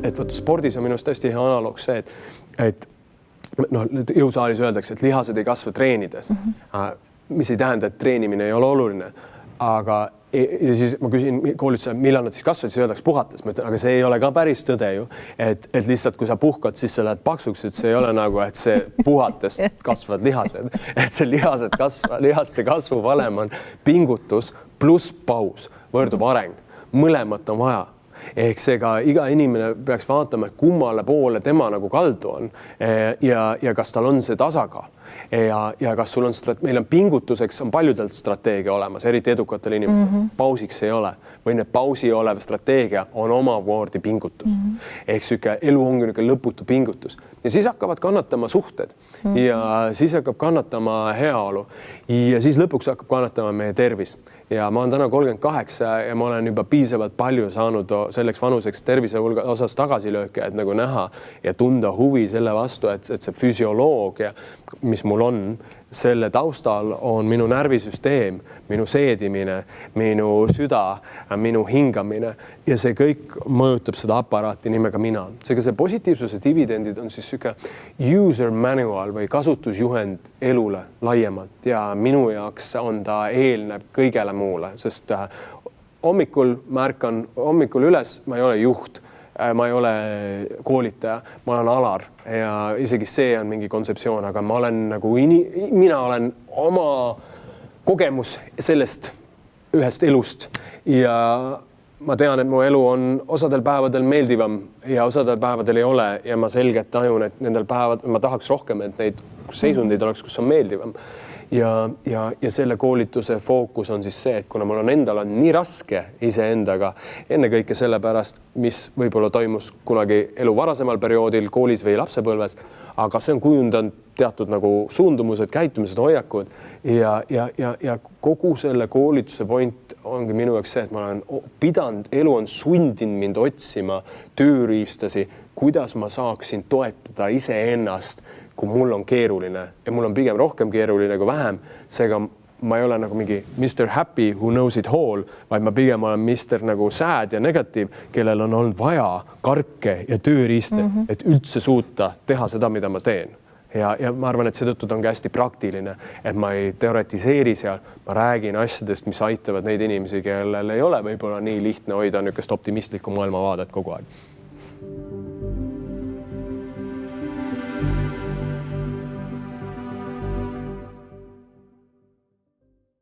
et võtta spordis on minust hästi hea analoog see, et noh, jõusaalis öeldakse, et lihased ei kasva treenides, mis ei tähenda, et treenimine ei ole oluline, aga ja siis ma küsin koolitusel, millal nad siis kasvavad, siis öeldakse puhates. Ma ütlen, aga see ei ole ka päris tõde ju, et lihtsalt kui sa puhkad, siis sa lähed paksuks, et see ei ole nagu, et see puhates kasvavad lihased, et see lihaste kasvu valem on pingutus pluss paus, võrdub areng, mõlemat on vaja. Ehk seega iga inimene peaks vaatama, kummale poole tema nagu kaldu on ja kas tal on see tasakaal. Ja kas sul on meil on pingutuseks on paljudelt strateegia olemas, eriti edukatel inimestel. Pausiks ei ole või need pausi olev strateegia on omakordi pingutus. Ehk süke elu ongi lõputu pingutus ja siis hakkavad kannatama suhted ja siis hakkab kannatama heaolu ja siis lõpuks hakkab kannatama meie tervis. Ja ma olen täna 38 ja ma olen juba piisavalt palju saanud selleks vanuseks tervise osas tagasilööke, et nagu näha ja tunda huvi selle vastu, et see füsioloogia, mis mul on, selle taustal on minu närvisüsteem, minu seedimine, minu süda, minu hingamine ja see kõik mõjutab seda aparaati nimega mina. Seega see positiivsuse dividendid on siis siuke user manual või kasutusjuhend elule laiemalt ja minu jaoks on ta eelneb kõigele muule, sest hommikul märkan hommikul üles, ma ei ole juht. Ma ei ole koolitaja, ma olen alar ja isegi see on mingi kontseptsioon, aga ma olen nagu mina olen oma kogemus sellest ühest elust ja ma tean, et mu elu on osadel päevadel meeldivam ja osadel päevadel ei ole ja ma selgelt tajun, et nendel päevadel ma tahaks rohkem, et neid seisundeid oleks, kus on meeldivam. Ja selle koolituse fookus on siis see, et kuna mul on endal on nii raske iseendaga, ennekõike sellepärast, mis võib-olla toimus kunagi elu varasemal perioodil koolis või lapsepõlves, aga see on kujundanud teatud nagu suundumused, käitumised, hoiakud ja kogu selle koolituse point ongi minu jaoks see, et ma olen pidanud, elu on sundinud mind otsima tööriistasi, kuidas ma saaksin toetada iseennast, kui mul on keeruline ja mul on pigem rohkem keeruline kui vähem, seega ma ei ole nagu mingi Mr. Happy who knows it all, vaid ma pigem olen Mr. nagu sad ja negatiiv, kellel on olnud vaja karke ja tööriiste, et üldse suuta teha seda, mida ma teen. Ja ma arvan, et seetõttu on hästi praktiline, et ma ei teoretiseeri seal, ma räägin asjadest, mis aitavad neid inimesi, kellel ei ole võib-olla nii lihtne hoida niisugust optimistlikku maailmavaadet kogu aeg.